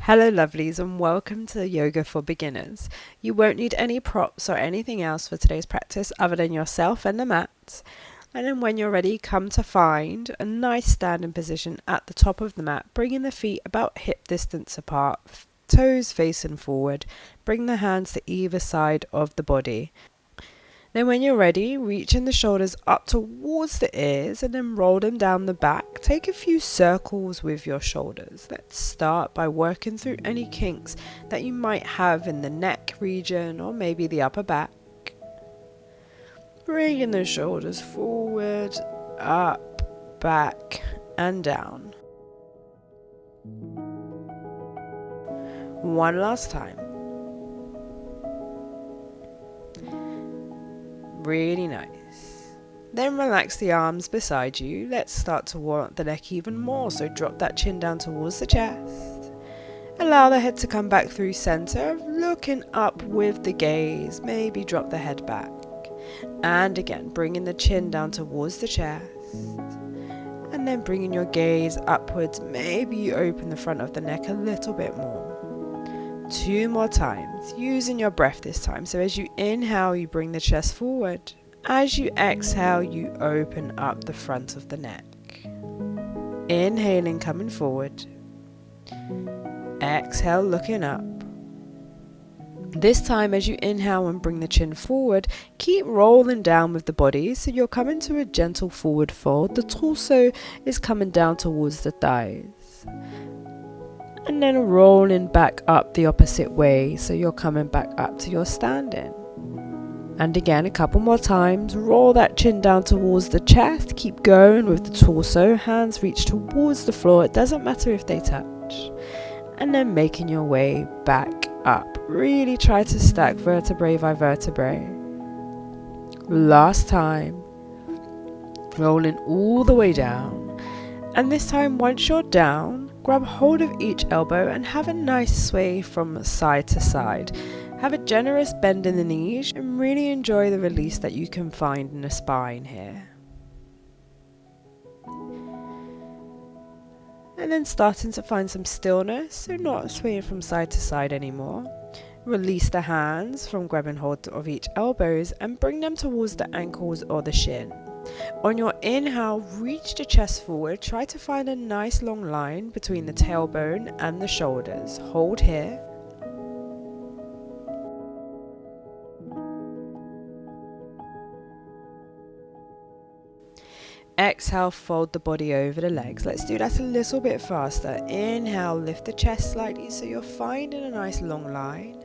Hello lovelies and welcome to Yoga for Beginners. You won't need any props or anything else for today's practice other than yourself and the mat. And then when you're ready, come to find a nice standing position at the top of the mat, bringing the feet about hip distance apart, toes facing forward. Bring the hands to either side of the body. Then when you're ready, reaching the shoulders up towards the ears and then roll them down the back. Take a few circles with your shoulders. Let's start by working through any kinks that you might have in the neck region or maybe the upper back. Bringing the shoulders forward, up, back and down. One last time. Really nice. Then relax the arms beside you. Let's start to warm up the neck even more. So drop that chin down towards the chest. Allow the head to come back through center, looking up with the gaze. Maybe drop the head back. And again, bringing the chin down towards the chest. And then bringing your gaze upwards. Maybe you open the front of the neck a little bit more. 2 more times, using your breath this time. So as you inhale, you bring the chest forward. As you exhale, you open up the front of the neck. Inhaling, coming forward. Exhale, looking up. This time, as you inhale and bring the chin forward, keep rolling down with the body. So you're coming to a gentle forward fold. The torso is coming down towards the thighs. And then rolling back up the opposite way, so you're coming back up to your standing. And again, a couple more times. Roll that chin down towards the chest. Keep going with the torso. Hands reach towards the floor. It doesn't matter if they touch. And then making your way back up. Really try to stack vertebrae by vertebrae. Last time. Rolling all the way down. And this time, once you're down, grab hold of each elbow and have a nice sway from side to side. Have a generous bend in the knees and really enjoy the release that you can find in the spine here. And then starting to find some stillness, so not swaying from side to side anymore. Release the hands from grabbing hold of each elbows and bring them towards the ankles or the shin. On your inhale, reach the chest forward. Try to find a nice long line between the tailbone and the shoulders. Hold here. Exhale, fold the body over the legs. Let's do that a little bit faster. Inhale, lift the chest slightly so you're finding a nice long line.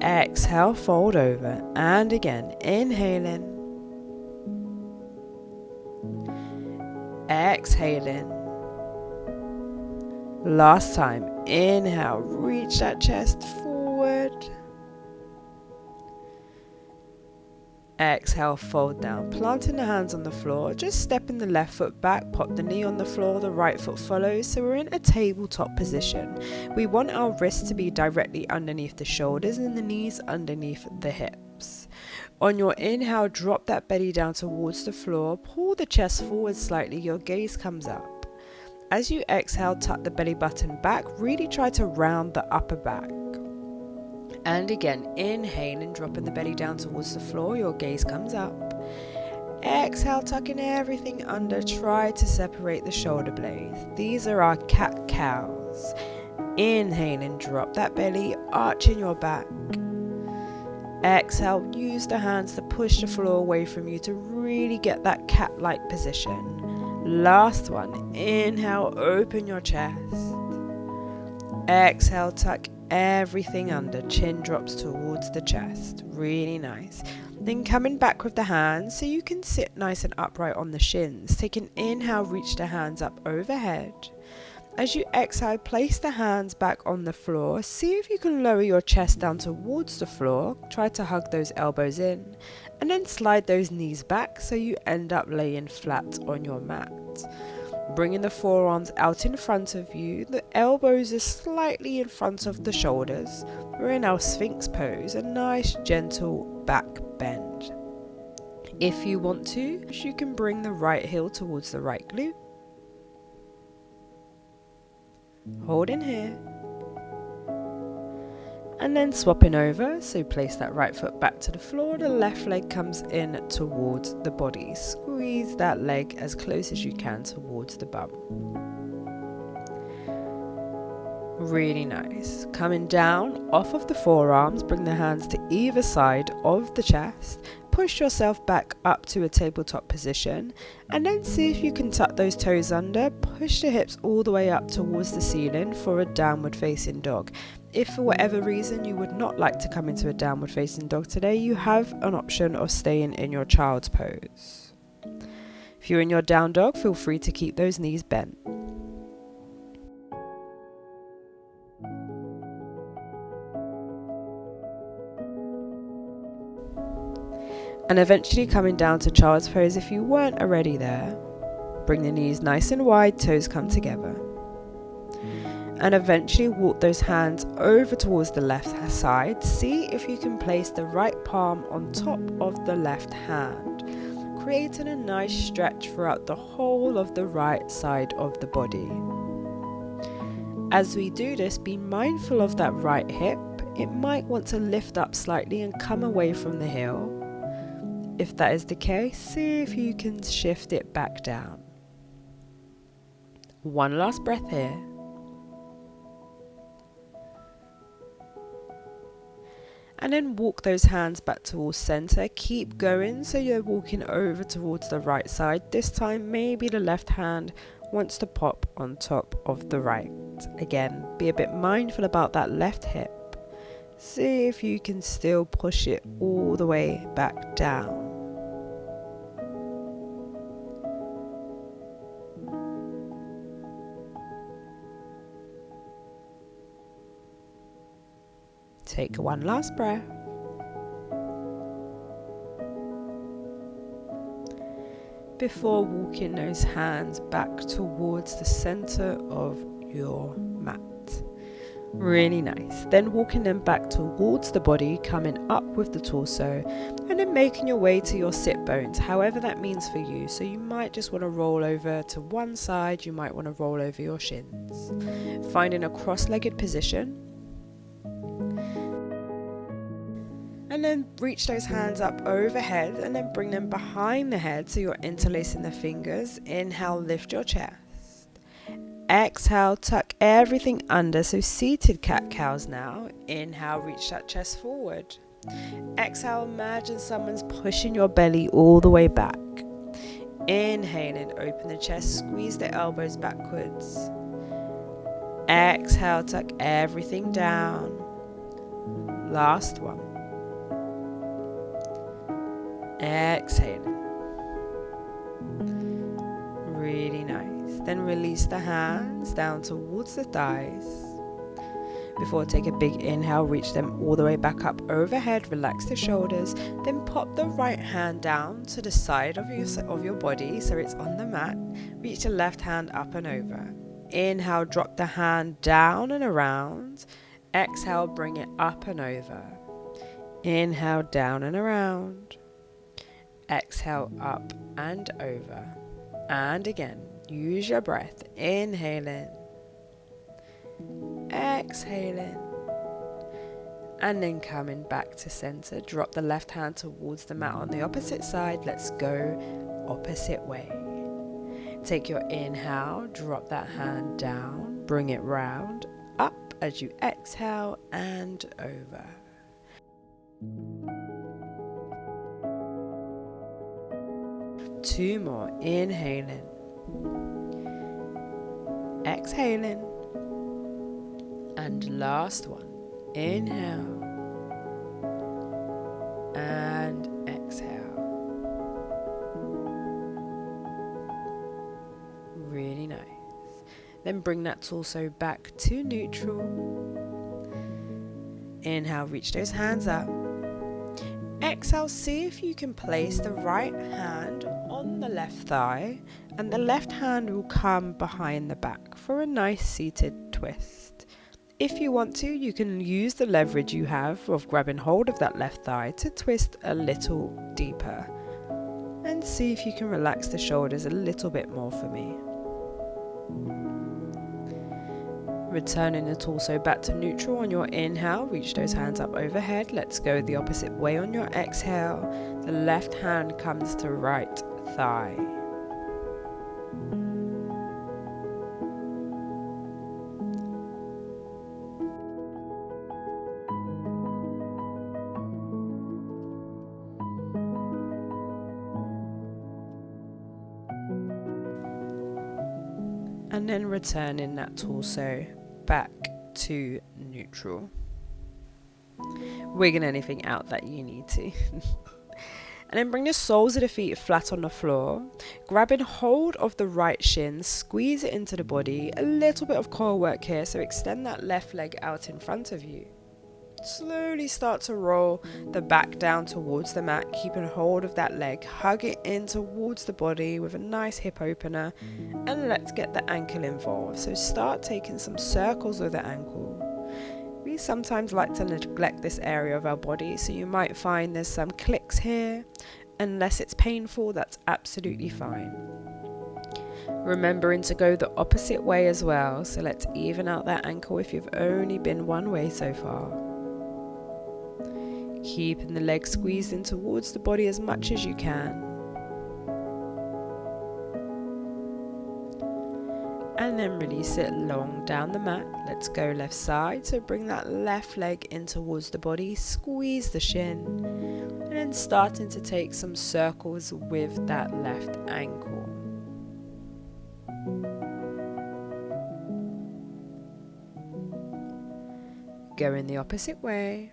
Exhale, fold over. And again, inhaling. Exhaling. Last time. Inhale, reach that chest forward. Exhale, fold down, planting the hands on the floor, just stepping the left foot back, pop the knee on the floor, the right foot follows, so we're in a tabletop position. We want our wrists to be directly underneath the shoulders and the knees underneath the hips. On your inhale, drop that belly down towards the floor, pull the chest forward slightly, your gaze comes up. As you exhale, tuck the belly button back, really try to round the upper back. And again, inhaling, dropping the belly down towards the floor, your gaze comes up. Exhale, tucking everything under, try to separate the shoulder blades. These are our cat-cows. Inhaling, drop that belly, arching your back. Exhale, use the hands to push the floor away from you to really get that cat-like position. Last one, inhale, open your chest. Exhale, tuck everything under, chin drops towards the chest. Really nice. Then coming back with the hands so you can sit nice and upright on the shins. Take an inhale, reach the hands up overhead. As you exhale, place the hands back on the floor. See if you can lower your chest down towards the floor. Try to hug those elbows in. And then slide those knees back so you end up laying flat on your mat. Bringing the forearms out in front of you. The elbows are slightly in front of the shoulders. We're in our Sphinx Pose, a nice gentle back bend. If you want to, you can bring the right heel towards the right glute. Hold in here. And then swapping over, so place that right foot back to the floor, the left leg comes in towards the body. Squeeze that leg as close as you can towards the bum. Really nice. Coming down off of the forearms, bring the hands to either side of the chest. Push yourself back up to a tabletop position, and then see if you can tuck those toes under. Push the hips all the way up towards the ceiling for a downward facing dog. If for whatever reason you would not like to come into a downward facing dog today, you have an option of staying in your child's pose. If you're in your down dog, feel free to keep those knees bent. And eventually coming down to child's pose if you weren't already there. Bring the knees nice and wide, toes come together. And eventually walk those hands over towards the left side. See if you can place the right palm on top of the left hand, creating a nice stretch throughout the whole of the right side of the body. As we do this, be mindful of that right hip. It might want to lift up slightly and come away from the heel. If that is the case, see if you can shift it back down. One last breath here. And then walk those hands back towards center. Keep going so you're walking over towards the right side. This time maybe the left hand wants to pop on top of the right. Again, be a bit mindful about that left hip. See if you can still push it all the way back down. Take one last breath. Before walking those hands back towards the center of your mat. Really nice. Then walking them back towards the body, coming up with the torso, and then making your way to your sit bones, however that means for you. So you might just want to roll over to one side, you might want to roll over your shins. Finding a cross-legged position. And then reach those hands up overhead and then bring them behind the head so you're interlacing the fingers. Inhale, lift your chest. Exhale, tuck everything under, so seated cat-cows now. Inhale, reach that chest forward. Exhale, imagine someone's pushing your belly all the way back. Inhaling, open the chest, squeeze the elbows backwards. Exhale, tuck everything down. Last one. Exhaling. Really nice. Then release the hands down towards the thighs. Before, take a big inhale, reach them all the way back up overhead, relax the shoulders, then pop the right hand down to the side of your body so it's on the mat. Reach the left hand up and over. Inhale, drop the hand down and around. Exhale, bring it up and over. Inhale, down and around. Exhale, up and over. And again, use your breath. Inhaling. Exhaling. And then coming back to center. Drop the left hand towards the mat on the opposite side. Let's go opposite way. Take your inhale, drop that hand down, bring it round, up as you exhale and over. Two more. Inhaling. Exhaling. And last one. Inhale. And exhale. Really nice. Then bring that torso back to neutral. Inhale, reach those hands up. Exhale, see if you can place the right hand on the left thigh and the left hand will come behind the back for a nice seated twist. If you want to, you can use the leverage you have of grabbing hold of that left thigh to twist a little deeper. And see if you can relax the shoulders a little bit more for me. Returning the torso back to neutral on your inhale, reach those hands up overhead. Let's go the opposite way on your exhale. The left hand comes to right thigh. And then returning that torso back to neutral. Wiggle anything out that you need to. And then bring the soles of the feet flat on the floor. Grabbing hold of the right shin, squeeze it into the body. A little bit of core work here, so extend that left leg out in front of you. Slowly start to roll the back down towards the mat, keeping hold of that leg. Hug it in towards the body with a nice hip opener, and let's get the ankle involved. So start taking some circles with the ankle. We sometimes like to neglect this area of our body, so you might find there's some clicks here. Unless it's painful, that's absolutely fine. Remembering to go the opposite way as well, so let's even out that ankle if you've only been one way so far. Keeping the legs squeezed in towards the body as much as you can. And then release it long down the mat. Let's go left side, so bring that left leg in towards the body, squeeze the shin, and then starting to take some circles with that left ankle. Going the opposite way.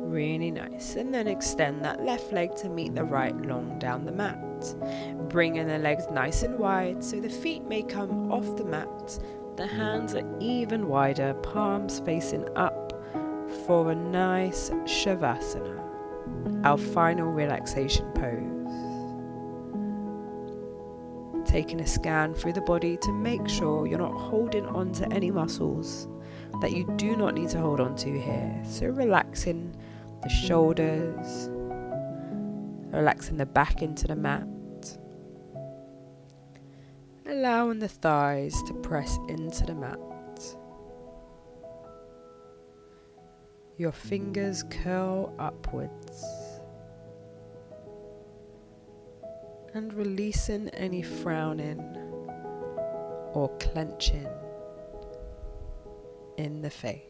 Really nice. And then extend that left leg to meet the right long down the mat. Bringing the legs nice and wide so the feet may come off the mat. The hands are even wider, palms facing up for a nice Shavasana, our final relaxation pose. Taking a scan through the body to make sure you're not holding on to any muscles that you do not need to hold on to here. So relaxing the shoulders, relaxing the back into the mat, allowing the thighs to press into the mat. Your fingers curl upwards and releasing any frowning or clenching in the face.